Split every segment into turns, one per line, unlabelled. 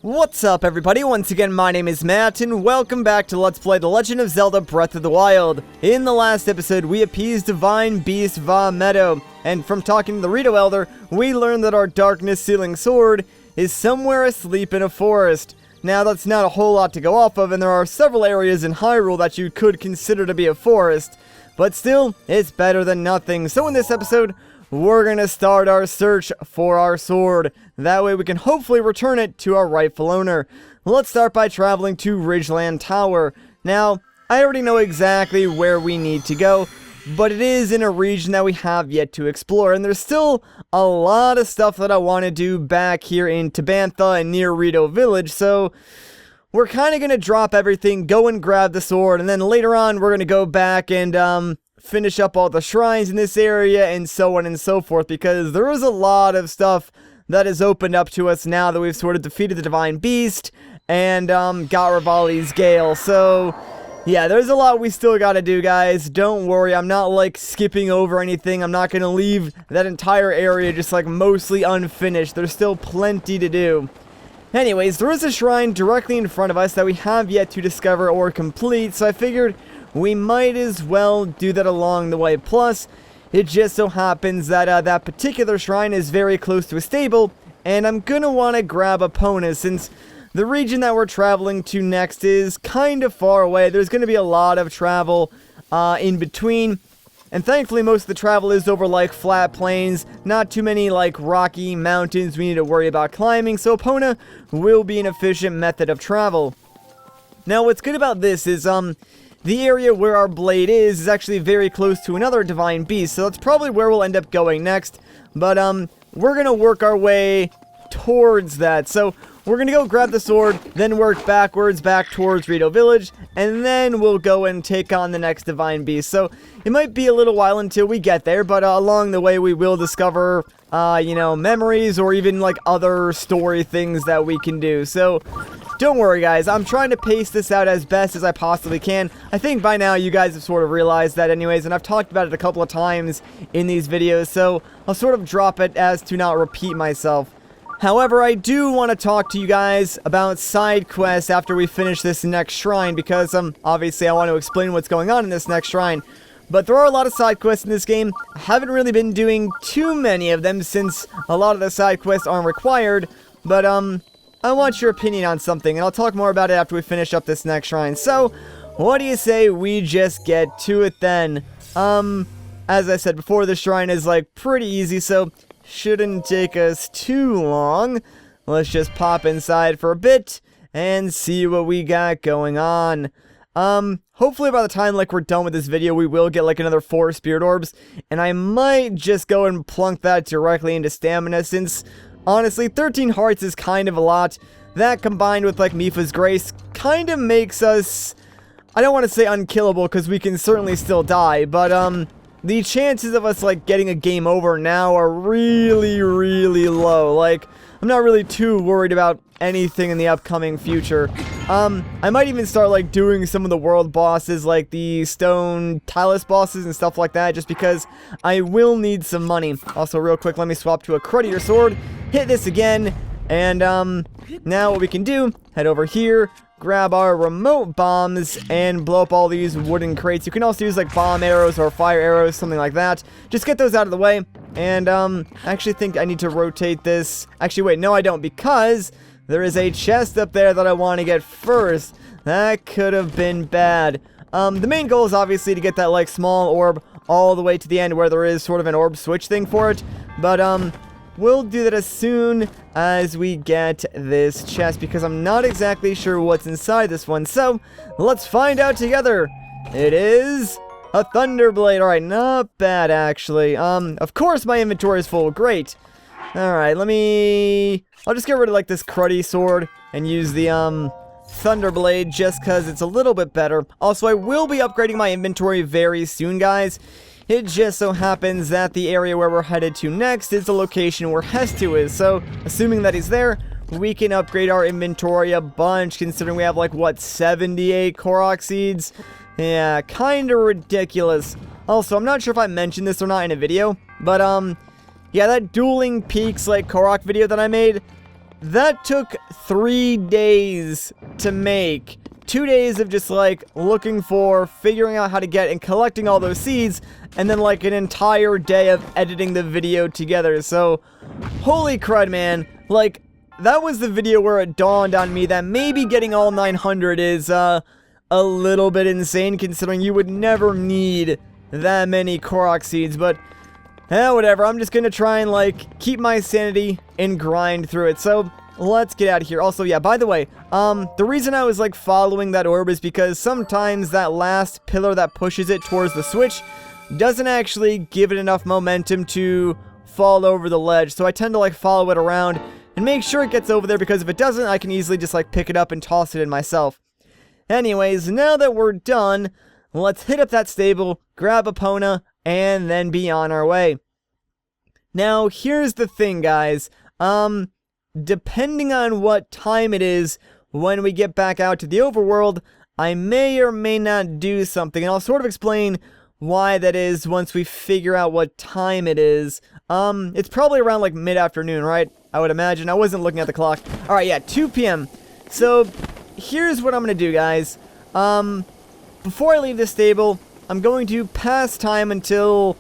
What's up, everybody? Once again, my name is Matt, and welcome back to Let's Play The Legend of Zelda Breath of the Wild. In the last episode, we appeased Divine Beast Va Meadow, and from talking to the Rito Elder, we learned that our darkness-sealing sword is somewhere asleep in a forest. Now, that's not a whole lot to go off of, and there are several areas in Hyrule that you could consider to be a forest, but still, it's better than nothing. So in this episode, we're gonna start our search for our sword. That way we can hopefully return it to our rightful owner. Let's start by traveling to Ridgeland Tower. Now, I already know exactly where we need to go, but it is in a region that we have yet to explore, and there's still a lot of stuff that I want to do back here in Tabantha and near Rito Village, so we're kind of gonna drop everything, go and grab the sword, and then later on we're gonna go back and finish up all the shrines in this area and so on and so forth, because there is a lot of stuff that is opened up to us now that we've sort of defeated the Divine Beast and got Rivali's Gale. So yeah, there's a lot we still gotta do, guys. Don't worry, I'm not like skipping over anything. I'm not gonna leave that entire area just like mostly unfinished. There's still plenty to do. Anyways, there is a shrine directly in front of us that we have yet to discover or complete, so I figured we might as well do that along the way. Plus, it just so happens that that particular shrine is very close to a stable, and I'm gonna want to grab Epona since the region that we're traveling to next is kind of far away. There's gonna be a lot of travel in between, and thankfully most of the travel is over like flat plains, not too many like rocky mountains we need to worry about climbing, so Epona will be an efficient method of travel. Now, what's good about this is the area where our blade is actually very close to another Divine Beast, so that's probably where we'll end up going next. But, we're gonna work our way towards that. So, we're gonna go grab the sword, then work backwards back towards Rito Village, and then we'll go and take on the next Divine Beast. So, it might be a little while until we get there, but along the way we will discover, you know, memories or even, like, other story things that we can do. So don't worry, guys, I'm trying to pace this out as best as I possibly can. I think by now you guys have sort of realized that anyways, and I've talked about it a couple of times in these videos, so I'll sort of drop it as to not repeat myself. However, I do want to talk to you guys about side quests after we finish this next shrine, because obviously I want to explain what's going on in this next shrine. But there are a lot of side quests in this game. I haven't really been doing too many of them since a lot of the side quests aren't required, but I want your opinion on something, and I'll talk more about it after we finish up this next shrine. So, what do you say we just get to it then? As I said before, the shrine is like pretty easy, so shouldn't take us too long. Let's just pop inside for a bit and see what we got going on. Hopefully by the time like we're done with this video, we will get like another 4 spirit orbs, and I might just go and plunk that directly into stamina since honestly, 13 hearts is kind of a lot. That combined with, like, Mipha's Grace kind of makes us, I don't want to say unkillable, because we can certainly still die, but, the chances of us, like, getting a game over now are really, really low. Like, I'm not really too worried about anything in the upcoming future. I might even start, like, doing some of the world bosses, like the stone Talus bosses and stuff like that, just because I will need some money. Also, real quick, let me swap to a cruddier sword, hit this again, and, now what we can do, head over here, grab our remote bombs, and blow up all these wooden crates. You can also use, like, bomb arrows or fire arrows, something like that. Just get those out of the way, and, I actually think I need to rotate this. Actually, wait, no I don't, because there is a chest up there that I want to get first. That could have been bad. The main goal is obviously to get that, like, small orb all the way to the end where there is sort of an orb switch thing for it. But, we'll do that as soon as we get this chest, because I'm not exactly sure what's inside this one. So, let's find out together. It is a Thunderblade. Alright, not bad, actually. Of course my inventory is full. Great. Alright, I'll just get rid of, like, this cruddy sword and use the, Thunderblade just because it's a little bit better. Also, I will be upgrading my inventory very soon, guys. It just so happens that the area where we're headed to next is the location where Hestu is, so assuming that he's there, we can upgrade our inventory a bunch, considering we have, like, what, 78 Korok seeds? Yeah, kinda ridiculous. Also, I'm not sure if I mentioned this or not in a video, but, yeah, that Dueling Peaks, like, Korok video that I made, that took 3 days to make. 2 days of just, like, looking for, figuring out how to get, and collecting all those seeds, and then, like, an entire day of editing the video together. So, holy crud, man. Like, that was the video where it dawned on me that maybe getting all 900 is, a little bit insane, considering you would never need that many Korok seeds, but whatever. I'm just gonna try and, like, keep my sanity and grind through it. So, let's get out of here. Also, yeah, by the way, the reason I was, like, following that orb is because sometimes that last pillar that pushes it towards the switch doesn't actually give it enough momentum to fall over the ledge. So I tend to, like, follow it around and make sure it gets over there, because if it doesn't, I can easily just, like, pick it up and toss it in myself. Anyways, now that we're done, let's hit up that stable, grab Epona, and then be on our way. Now, here's the thing, guys. Depending on what time it is when we get back out to the overworld, I may or may not do something, and I'll sort of explain why that is once we figure out what time it is. It's probably around, like, mid-afternoon, right? I would imagine. I wasn't looking at the clock. Alright, yeah, 2 p.m. So, here's what I'm gonna do, guys. Before I leave the stable, I'm going to pass time until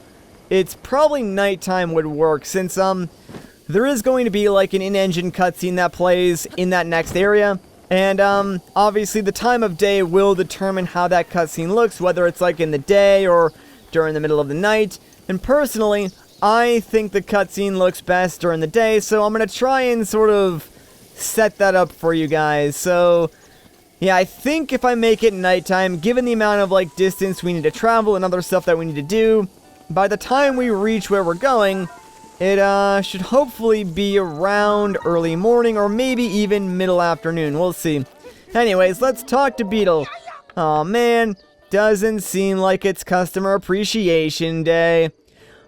it's probably nighttime would work, since, there is going to be, like, an in-engine cutscene that plays in that next area. And, obviously the time of day will determine how that cutscene looks, whether it's, like, in the day or during the middle of the night. And personally, I think the cutscene looks best during the day, so I'm gonna try and sort of set that up for you guys. So, yeah, I think if I make it nighttime, given the amount of, like, distance we need to travel and other stuff that we need to do, by the time we reach where we're going, it should hopefully be around early morning or maybe even middle afternoon. We'll see. Anyways, let's talk to Beetle. Aw, man, doesn't seem like it's Customer Appreciation Day.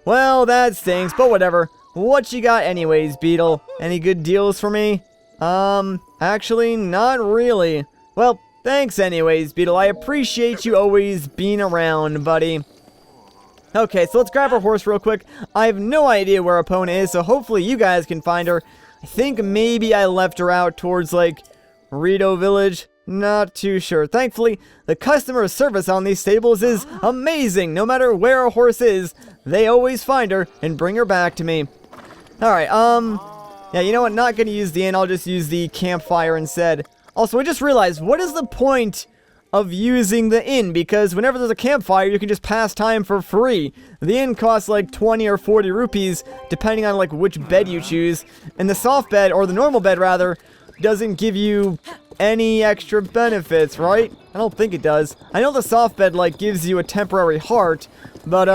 Well, that stinks, but whatever. What you got anyways, Beetle? Any good deals for me? Actually, not really. Well, thanks anyways, Beetle. I appreciate you always being around, buddy. Okay, so let's grab our horse real quick. I have no idea where Epona is, so hopefully you guys can find her. I think maybe I left her out towards, like, Rito Village. Not too sure. Thankfully, the customer service on these stables is amazing. No matter where a horse is, they always find her and bring her back to me. Alright, yeah, you know what? Not gonna use the inn. I'll just use the campfire instead. Also, I just realized, what is the point of using the inn? Because whenever there's a campfire, you can just pass time for free. The inn costs like 20 or 40 rupees, depending on, like, which bed you choose. And the soft bed, or the normal bed rather, doesn't give you any extra benefits, right? I don't think it does. I know the soft bed, like, gives you a temporary heart, but,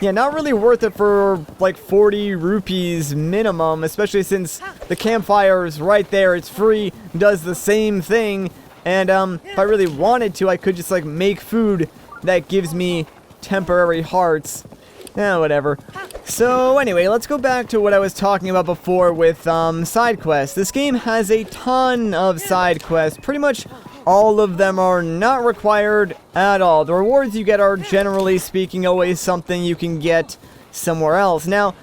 yeah, not really worth it for, like, 40 rupees minimum, especially since the campfire is right there, it's free, does the same thing, and, if I really wanted to, I could just, like, make food that gives me temporary hearts. Whatever. So, anyway, let's go back to what I was talking about before with, side quests. This game has a ton of side quests. Pretty much all of them are not required at all. The rewards you get are, generally speaking, always something you can get somewhere else. Now,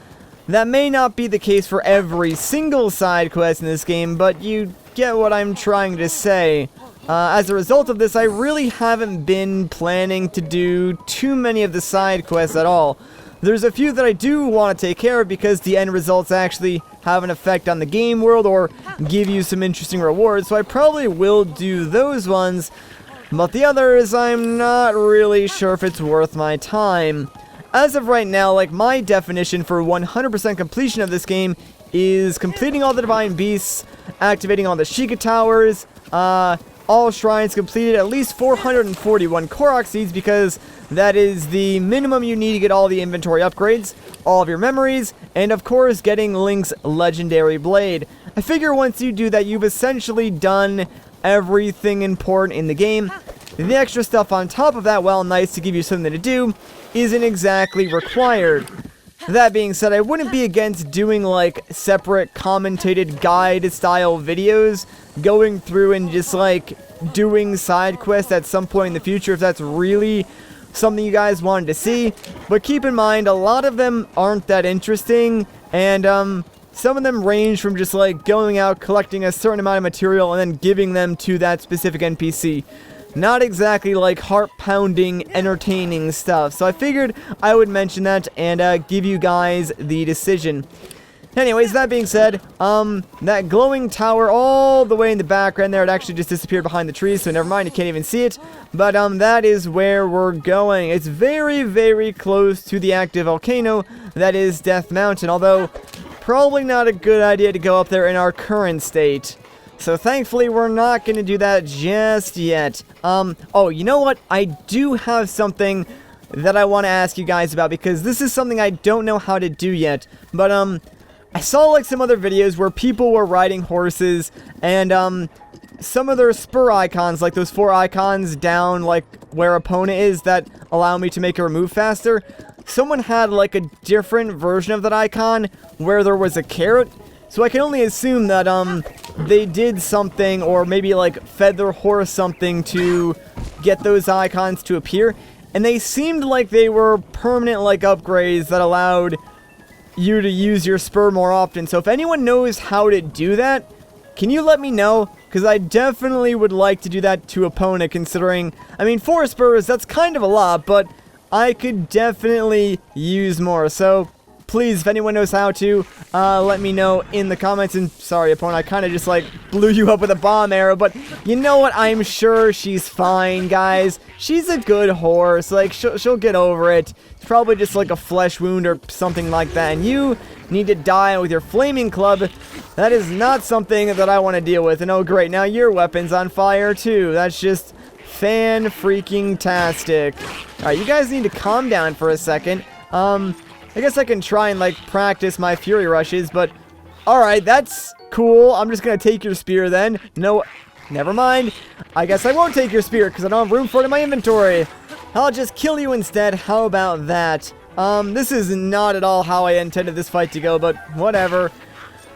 that may not be the case for every single side quest in this game, but you get what I'm trying to say. As a result of this, I really haven't been planning to do too many of the side quests at all. There's a few that I do want to take care of because the end results actually have an effect on the game world or give you some interesting rewards, so I probably will do those ones, but the others, I'm not really sure if it's worth my time. As of right now, like, my definition for 100% completion of this game is completing all the Divine Beasts, activating all the Sheikah Towers, all shrines completed, at least 441 Korok seeds, because that is the minimum you need to get all the inventory upgrades, all of your memories, and of course getting Link's legendary blade. I figure once you do that, you've essentially done everything important in the game. The extra stuff on top of that, while nice to give you something to do, isn't exactly required. That being said, I wouldn't be against doing, like, separate commentated guide style videos, going through and just, like, doing side quests at some point in the future if that's really something you guys wanted to see. But keep in mind, a lot of them aren't that interesting, and some of them range from just like going out, collecting a certain amount of material, and then giving them to that specific NPC. Not exactly like heart-pounding, entertaining stuff. So I figured I would mention that and give you guys the decision. Anyways, that being said, that glowing tower all the way in the background there, it actually just disappeared behind the trees, so never mind, you can't even see it. But, that is where we're going. It's very, very close to the active volcano that is Death Mountain, although probably not a good idea to go up there in our current state. So thankfully, we're not going to do that just yet. Oh, you know what? I do have something that I want to ask you guys about, because this is something I don't know how to do yet. But, I saw like some other videos where people were riding horses, and some of their spur icons, like those 4 icons down like where opponent is that allow me to make her move faster, someone had like a different version of that icon where there was a carrot. So I can only assume that they did something, or maybe like fed their horse something to get those icons to appear, and they seemed like they were permanent like upgrades that allowed you to use your spur more often. So if anyone knows how to do that, can you let me know? Because I definitely would like to do that to opponent, considering, I mean, 4 spurs, that's kind of a lot, but I could definitely use more. So please, if anyone knows how to, let me know in the comments. And sorry, opponent, I kind of just like blew you up with a bomb arrow, but you know what? I'm sure she's fine, guys. She's a good horse. Like, she'll get over it. It's probably just like a flesh wound or something like that, and you need to die with your flaming club. That is not something that I want to deal with. And oh great, now your weapon's on fire too. That's just fan-freaking-tastic. Alright, you guys need to calm down for a second. I guess I can try and like practice my fury rushes, but alright, that's cool. I'm just gonna take your spear then. No, never mind. I guess I won't take your spear because I don't have room for it in my inventory. I'll just kill you instead. How about that? This is not at all how I intended this fight to go, but whatever.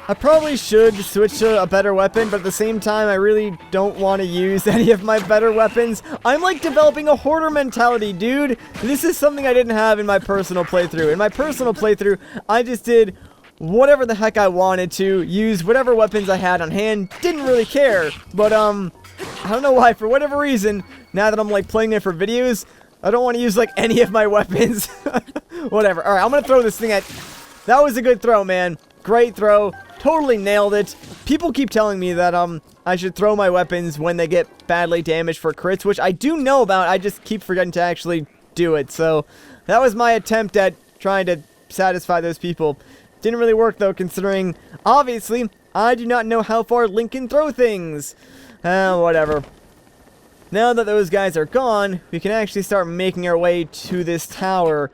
I probably should switch to a better weapon, but at the same time, I really don't want to use any of my better weapons. I'm like developing a hoarder mentality, dude. This is something I didn't have in my personal playthrough. In my personal playthrough, I just did whatever the heck I wanted to, use whatever weapons I had on hand, didn't really care. But, I don't know why, for whatever reason, now that I'm like playing it for videos, I don't want to use like any of my weapons. Whatever. Alright, I'm gonna throw this thing at... That was a good throw, man. Great throw. Totally nailed it. People keep telling me that, I should throw my weapons when they get badly damaged for crits, which I do know about. I just keep forgetting to actually do it. So, that was my attempt at trying to satisfy those people. Didn't really work, though, considering, obviously, I do not know how far Link can throw things. Whatever. Now that those guys are gone, we can actually start making our way to this tower.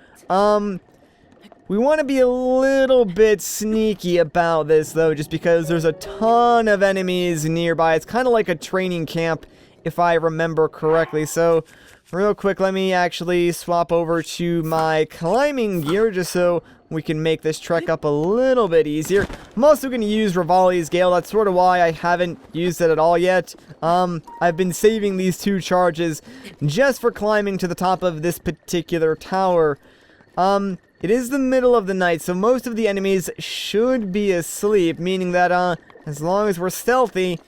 We want to be a little bit sneaky about this, though, just because there's a ton of enemies nearby. It's kind of like a training camp, if I remember correctly. So, real quick, let me actually swap over to my climbing gear, just so we can make this trek up a little bit easier. I'm also going to use Rivali's Gale. That's sort of why I haven't used it at all yet. I've been saving these 2 charges just for climbing to the top of this particular tower. It is the middle of the night, so most of the enemies should be asleep, meaning that, as long as we're stealthy,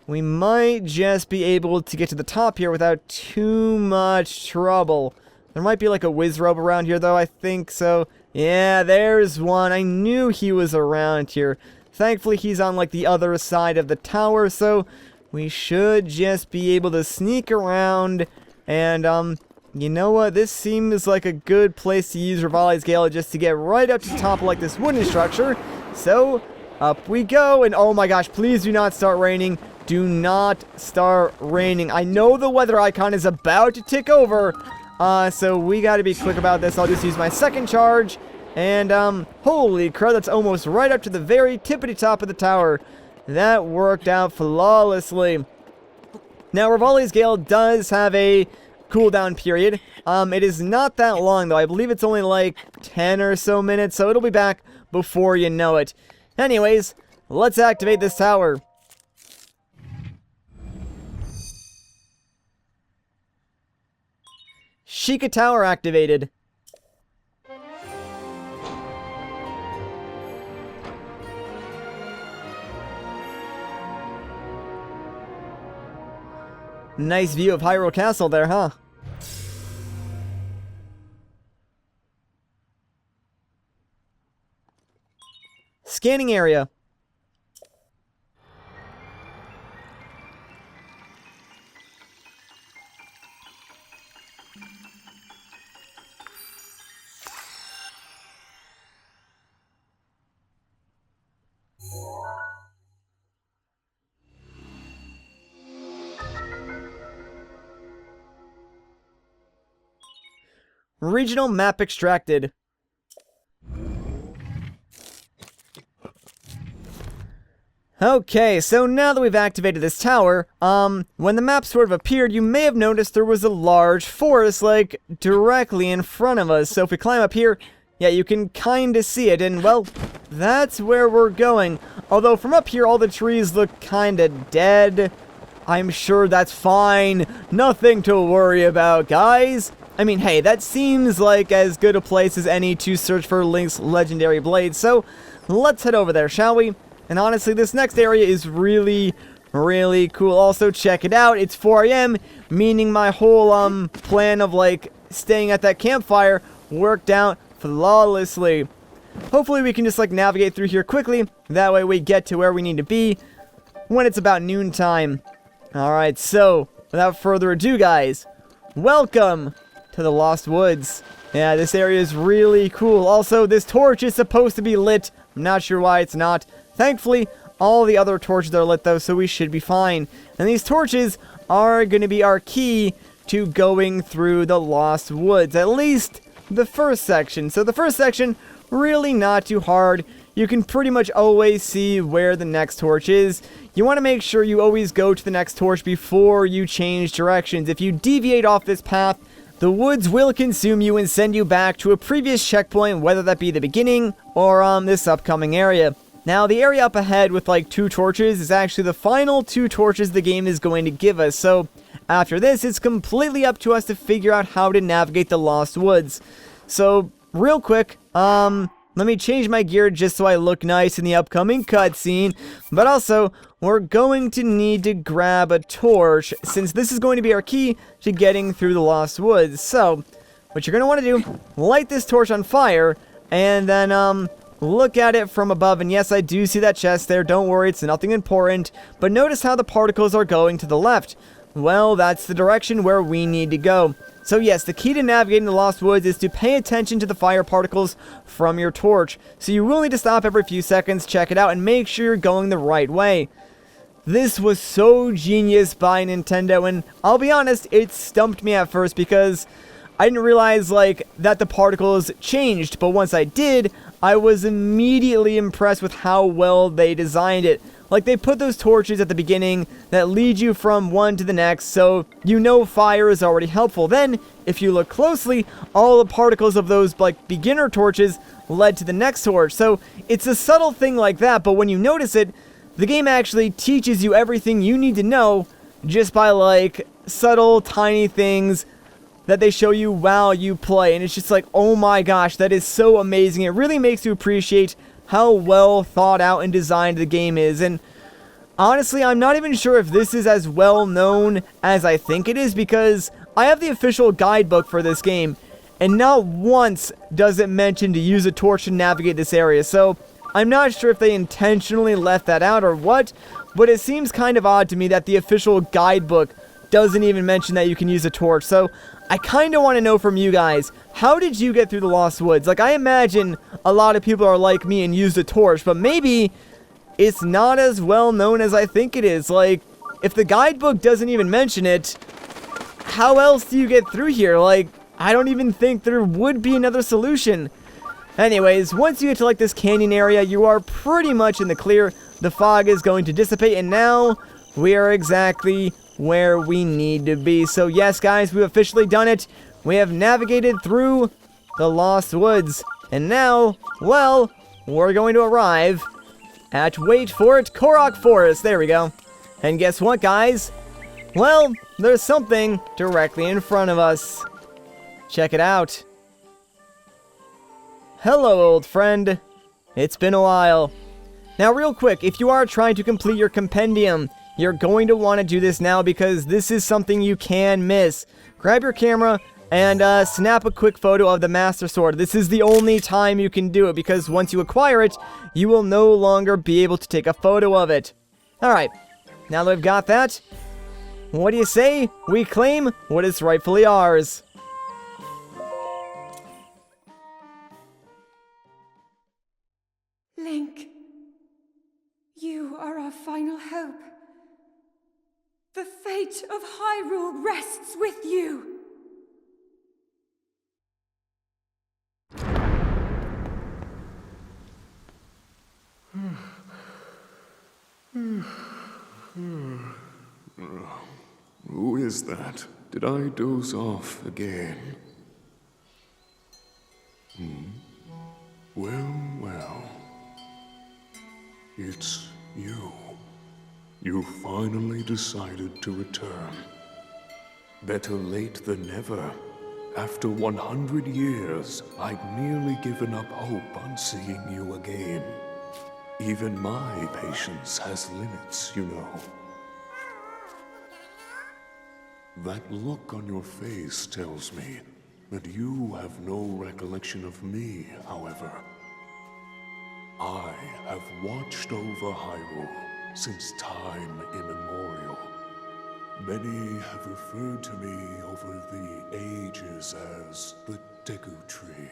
we might just be able to get to the top here without too much trouble. There might be like a Wizrobe around here, though, I think, so... Yeah, there's one. I knew he was around here. Thankfully, he's on, like, the other side of the tower, so we should just be able to sneak around, and, you know what? This seems like a good place to use Rivali's Gale just to get right up to the top of, like, this wooden structure. So, up we go, and oh my gosh, please do not start raining. Do not start raining. I know the weather icon is about to tick over, so we gotta be quick about this. I'll just use my second charge, and, holy crap, that's almost right up to the very tippity top of the tower. That worked out flawlessly. Now, Rivali's Gale does have a cooldown period. It is not that long, though. I believe it's only like 10 or so minutes, so it'll be back before you know it. Anyways, let's activate this tower. Sheikah Tower activated. Nice view of Hyrule Castle there, huh? Scanning area. Regional map extracted. Okay, so now that we've activated this tower, when the map sort of appeared, you may have noticed there was a large forest, like, directly in front of us. So if we climb up here, yeah, you can kinda see it, and, well, that's where we're going. Although from up here, all the trees look kinda dead. I'm sure that's fine. Nothing to worry about, guys. I mean, hey, that seems like as good a place as any to search for Link's legendary blade, so let's head over there, shall we? And honestly, this next area is really, really cool. Also, check it out. It's 4 a.m., meaning my whole, plan of, like, staying at that campfire worked out flawlessly. Hopefully, we can just, like, navigate through here quickly. That way, we get to where we need to be when it's about noontime. Alright, so, without further ado, guys, welcome to the Lost Woods. Yeah, this area is really cool. Also, this torch is supposed to be lit. I'm not sure why it's not. Thankfully, all the other torches are lit though, so we should be fine. And these torches are going to be our key to going through the Lost Woods. At least the first section. So the first section, really not too hard. You can pretty much always see where the next torch is. You want to make sure you always go to the next torch before you change directions. If you deviate off this path, the woods will consume you and send you back to a previous checkpoint, whether that be the beginning or this upcoming area. Now, the area up ahead with like 2 torches is actually the final 2 torches the game is going to give us. So, after this, it's completely up to us to figure out how to navigate the Lost Woods. So, real quick, let me change my gear just so I look nice in the upcoming cutscene. But also, we're going to need to grab a torch, since this is going to be our key to getting through the Lost Woods. So, what you're going to want to do, light this torch on fire, and then, look at it from above. And yes, I do see that chest there. Don't worry, it's nothing important. But notice how the particles are going to the left. Well, that's the direction where we need to go. So yes, the key to navigating the Lost Woods is to pay attention to the fire particles from your torch. So you will need to stop every few seconds, check it out, and make sure you're going the right way. This was so genius by Nintendo, and I'll be honest, it stumped me at first because I didn't realize, like, that the particles changed. But once I did, I was immediately impressed with how well they designed it. Like, they put those torches at the beginning that lead you from one to the next, so you know fire is already helpful. Then, if you look closely, all the particles of those, like, beginner torches led to the next torch. So, it's a subtle thing like that, but when you notice it, the game actually teaches you everything you need to know just by, like, subtle, tiny things that they show you while you play. And it's just like, oh my gosh, that is so amazing. It really makes you appreciate how well thought out and designed the game is. And honestly, I'm not even sure if this is as well known as I think it is, because I have the official guidebook for this game, and not once does it mention to use a torch to navigate this area. So I'm not sure if they intentionally left that out or what, but it seems kind of odd to me that the official guidebook doesn't even mention that you can use a torch. So I kind of want to know from you guys, how did you get through the Lost Woods? Like, I imagine a lot of people are like me and use a torch, but maybe it's not as well known as I think it is. Like, if the guidebook doesn't even mention it, how else do you get through here? Like, I don't even think there would be another solution. Anyways, once you get to, like, this canyon area, you are pretty much in the clear. The fog is going to dissipate, and now we are exactly where we need to be. So yes, guys, we've officially done it. We have navigated through the Lost Woods. And now, well, we're going to arrive at, wait for it, Korok Forest. There we go. And guess what, guys? Well, there's something directly in front of us. Check it out. Hello, old friend. It's been a while. Now, real quick, if you are trying to complete your compendium, you're going to want to do this now because this is something you can miss. Grab your camera and snap a quick photo of the Master Sword. This is the only time you can do it because once you acquire it, you will no longer be able to take a photo of it. Alright, now that we've got that, what do you say? We claim what is rightfully ours.
Link, you are our final hope. The fate of Hyrule rests with you.
Who is that? Did I doze off again? Well. It's you. You finally decided to return. Better late than never. After 100 years, I'd nearly given up hope on seeing you again. Even my patience has limits, you know. That look on your face tells me that you have no recollection of me, however. I have watched over Hyrule since time immemorial. Many have referred to me over the ages as the Deku Tree.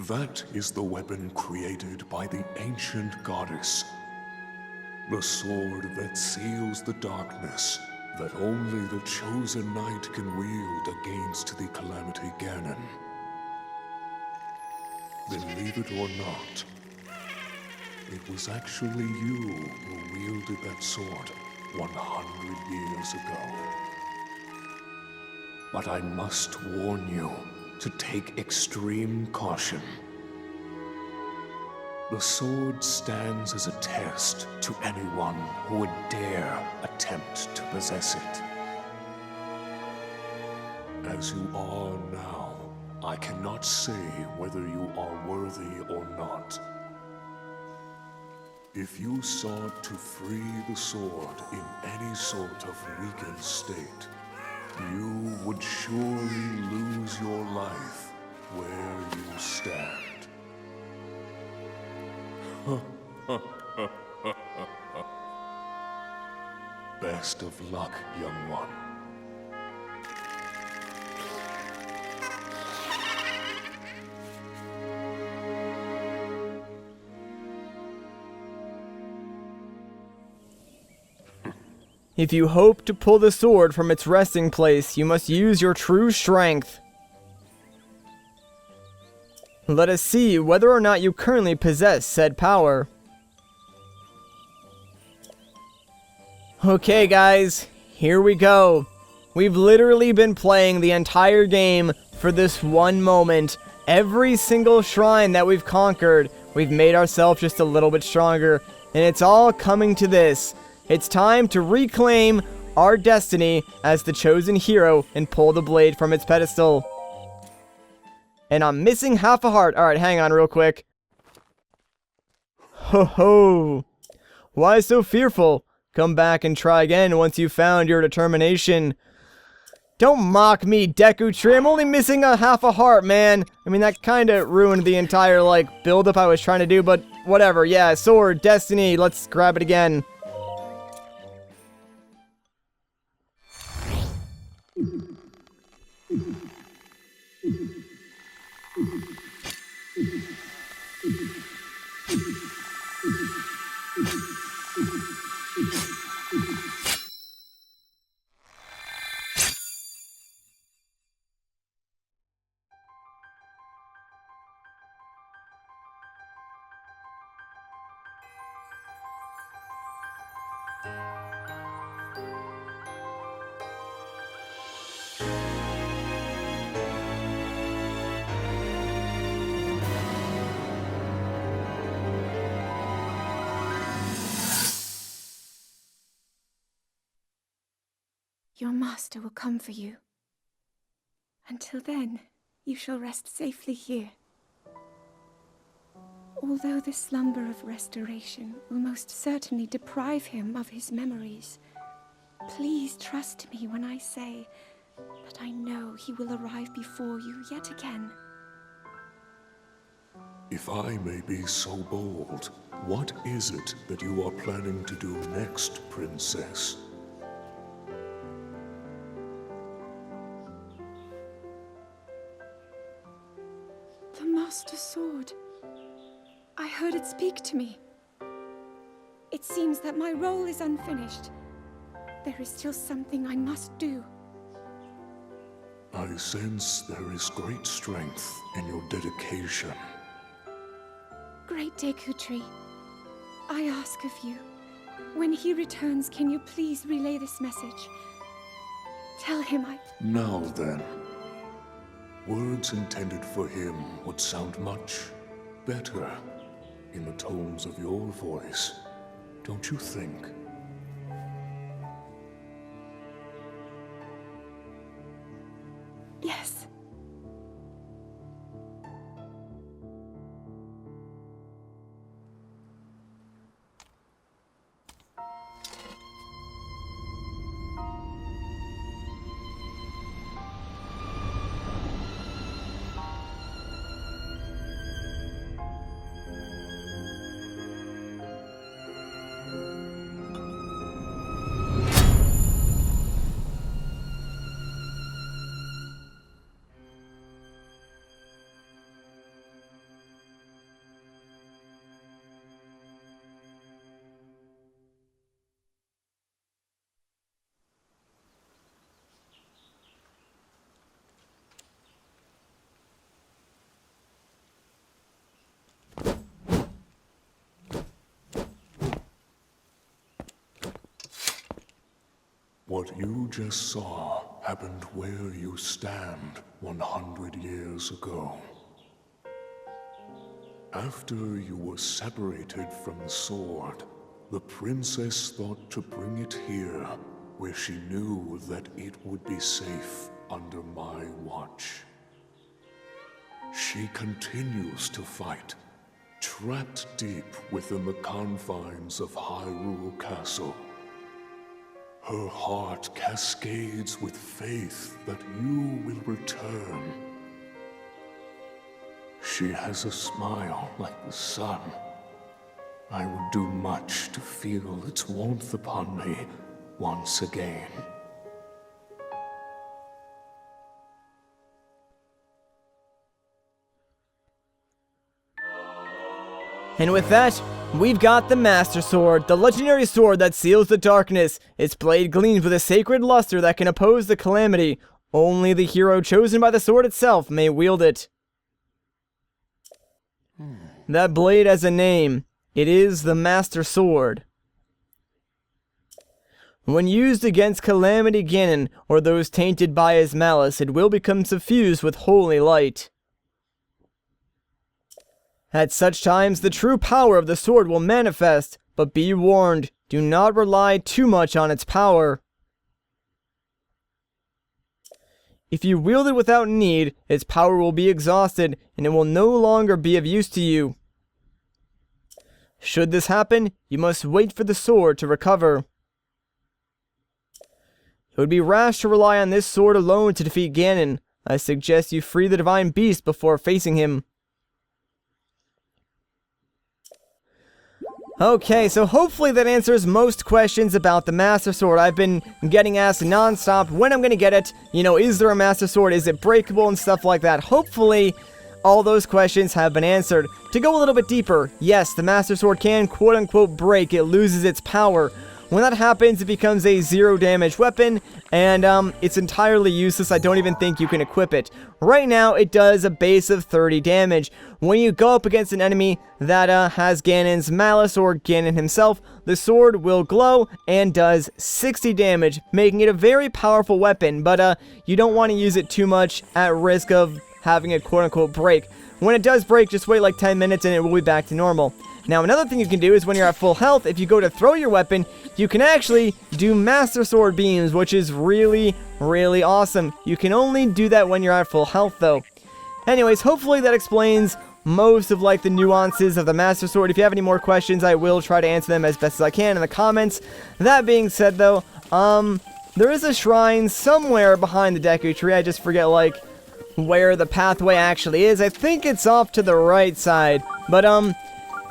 That is the weapon created by the ancient goddess. The sword that seals the darkness that only the chosen knight can wield against the Calamity Ganon. Believe it or not, it was actually you who wielded that sword 100 years ago. But I must warn you to take extreme caution. The sword stands as a test to anyone who would dare attempt to possess it. As you are now, I cannot say whether you are worthy or not. If you sought to free the sword in any sort of weakened state, you would surely lose your life where you stand. Best of luck, young one.
If you hope to pull the sword from its resting place, you must use your true strength. Let us see whether or not you currently possess said power. Okay guys, here we go. We've literally been playing the entire game for this one moment. Every single shrine that we've conquered, we've made ourselves just a little bit stronger. And it's all coming to this. It's time to reclaim our destiny as the chosen hero and pull the blade from its pedestal. And I'm missing half a heart. Alright, hang on real quick. Ho ho! Why so fearful? Come back and try again once you've found your determination. Don't mock me, Deku Tree. I'm only missing a half a heart, man. I mean, that kind of ruined the entire, build-up I was trying to do, but whatever. Yeah, sword, destiny. Let's grab it again.
Your master will come for you. Until then, you shall rest safely here. Although the slumber of restoration will most certainly deprive him of his memories, please trust me when I say that I know he will arrive before you yet again.
If I may be so bold, what is it that you are planning to do next, Princess?
The Master Sword. I heard it speak to me. It seems that my role is unfinished. There is still something I must do.
I sense there is great strength in your dedication.
Great Dekutri, I ask of you, when he returns, can you please relay this message? Tell him
Now then, words intended for him would sound much better in the tones of your voice, don't you think?
Yes.
What you just saw happened where you stand 100 years ago. After you were separated from the sword, the princess thought to bring it here, where she knew that it would be safe under my watch. She continues to fight, trapped deep within the confines of Hyrule Castle. Her heart cascades with faith that you will return. She has a smile like the sun. I would do much to feel its warmth upon me once again.
And with that, we've got the Master Sword, the legendary sword that seals the darkness. Its blade gleams with a sacred luster that can oppose the calamity. Only the hero chosen by the sword itself may wield it. That blade has a name. It is the Master Sword. When used against Calamity Ganon or those tainted by his malice, it will become suffused with holy light. At such times, the true power of the sword will manifest, but be warned, do not rely too much on its power. If you wield it without need, its power will be exhausted, and it will no longer be of use to you. Should this happen, you must wait for the sword to recover. It would be rash to rely on this sword alone to defeat Ganon. I suggest you free the Divine Beast before facing him. Okay, so hopefully that answers most questions about the Master Sword. I've been getting asked non-stop when I'm going to get it. You know, is there a Master Sword? Is it breakable and stuff like that? Hopefully, all those questions have been answered. To go a little bit deeper, yes, the Master Sword can quote-unquote break. It loses its power. When that happens, it becomes a 0 damage weapon, and it's entirely useless. I don't even think you can equip it. Right now, it does a base of 30 damage. When you go up against an enemy that has Ganon's malice or Ganon himself, the sword will glow and does 60 damage, making it a very powerful weapon, but you don't want to use it too much at risk of having a quote-unquote break. When it does break, just wait like 10 minutes and it will be back to normal. Now, another thing you can do is when you're at full health, if you go to throw your weapon, you can actually do Master Sword beams, which is really, really awesome. You can only do that when you're at full health, though. Anyways, hopefully that explains most of like the nuances of the Master Sword. If you have any more questions, I will try to answer them as best as I can in the comments. That being said though, there is a shrine somewhere behind the Deku Tree. I just forget like where the pathway actually is. I think it's off to the right side. But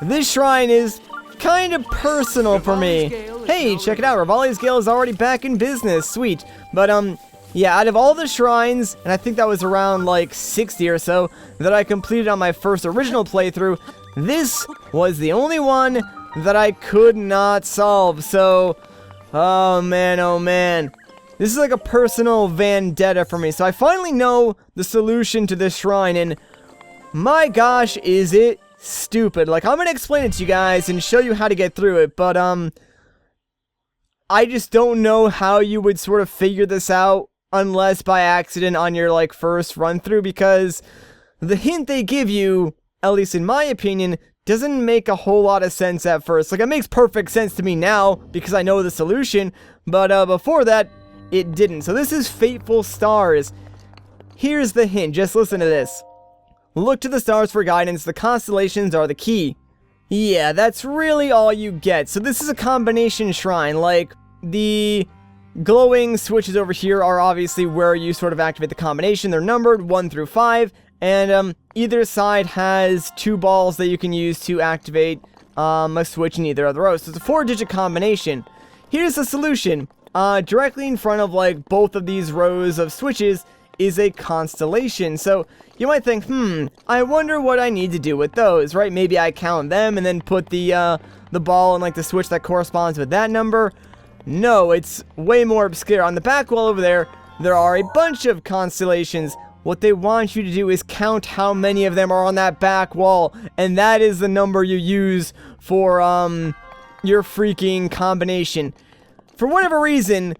this shrine is kind of personal for me. Hey, check it out. Rivali's Gale is already back in business. Sweet. But yeah, out of all the shrines, and I think that was around like 60 or so that I completed on my first original playthrough, this was the only one that I could not solve. So, oh man. This is like a personal vendetta for me. So I finally know the solution to this shrine, and my gosh, is it stupid. Like, I'm gonna explain it to you guys and show you how to get through it, but I just don't know how you would sort of figure this out unless by accident on your like first run through, because the hint they give you, at least in my opinion, doesn't make a whole lot of sense at first. Like, it makes perfect sense to me now because I know the solution, but before that it didn't. So this is Fateful Stars. Here's the hint, just listen to this. Look to the stars for guidance, the constellations are the key. Yeah, that's really all you get. So this is a combination shrine. Like, the glowing switches over here are obviously where you sort of activate the combination. They're numbered 1 through 5, and either side has 2 balls that you can use to activate a switch in either of the rows. So it's a 4-digit combination. Here's the solution. Directly in front of like both of these rows of switches is a constellation. So you might think, I wonder what I need to do with those, right? Maybe I count them and then put the ball in like the switch that corresponds with that number. No, it's way more obscure. On the back wall over there, there are a bunch of constellations. What they want you to do is count how many of them are on that back wall, and that is the number you use for your freaking combination. For whatever reason,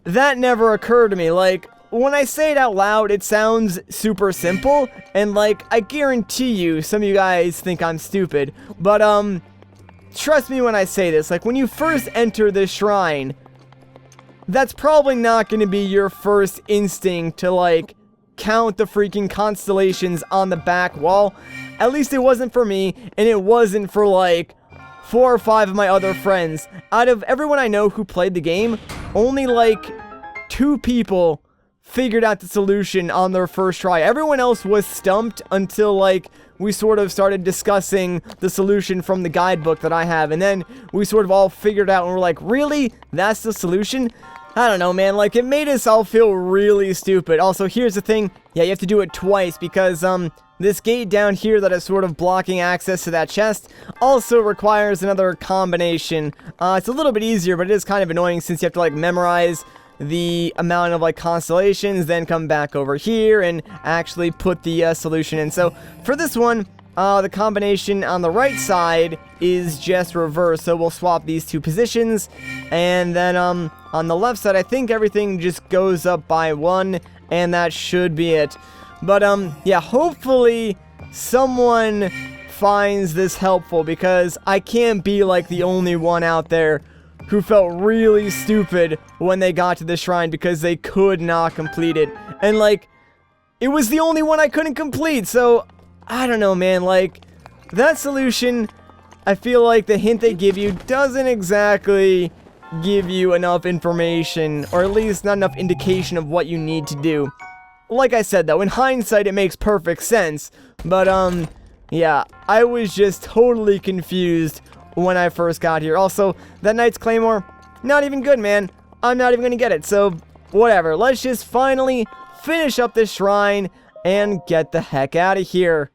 that never occurred to me. Like, when I say it out loud, it sounds super simple, and like, I guarantee you, some of you guys think I'm stupid, but trust me when I say this, like, when you first enter this shrine, that's probably not going to be your first instinct to, like, count the freaking constellations on the back wall. At least it wasn't for me, and it wasn't for, like, 4 or 5 of my other friends. Out of everyone I know who played the game, only, like, 2 people figured out the solution on their first try. Everyone else was stumped until, like, we sort of started discussing the solution from the guidebook that I have, and then we sort of all figured out and we're like, really? That's the solution? I don't know, man. Like, it made us all feel really stupid. Also, here's the thing. Yeah, you have to do it twice because, this gate down here that is sort of blocking access to that chest also requires another combination. It's a little bit easier, but it is kind of annoying since you have to, like, memorize the amount of like constellations, then come back over here and actually put the solution in. So for this one, the combination on the right side is just reversed, so we'll swap these 2 positions, and then on the left side I think everything just goes up by 1, and that should be it. But yeah, hopefully someone finds this helpful, because I can't be like the only one out there who felt really stupid when they got to the shrine because they could not complete it. And, like, it was the only one I couldn't complete, so, I don't know, man, like, that solution, I feel like the hint they give you doesn't exactly give you enough information, or at least not enough indication of what you need to do. Like I said, though, in hindsight, it makes perfect sense, but, yeah, I was just totally confused when I first got here. Also, that Knight's Claymore, not even good, man. I'm not even gonna get it, so whatever. Let's just finally finish up this shrine and get the heck out of here.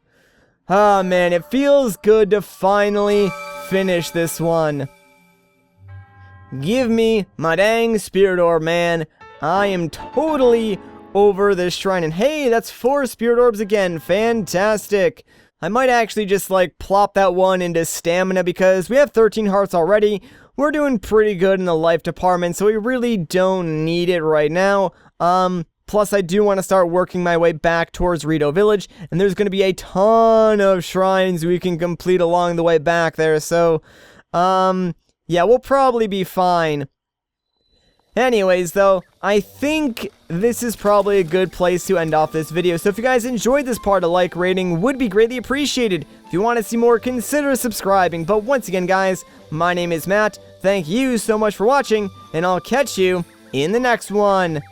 Ah, man, it feels good to finally finish this one. Give me my dang Spirit Orb, man. I am totally over this shrine, and hey, that's 4 Spirit Orbs again. Fantastic. I might actually just, like, plop that one into stamina because we have 13 hearts already. We're doing pretty good in the life department, so we really don't need it right now. Plus, I do want to start working my way back towards Rito Village, and there's going to be a ton of shrines we can complete along the way back there, so, yeah, we'll probably be fine. Anyways, though, I think this is probably a good place to end off this video. So if you guys enjoyed this part, a like rating would be greatly appreciated. If you want to see more, consider subscribing. But once again, guys, my name is Matt. Thank you so much for watching, and I'll catch you in the next one.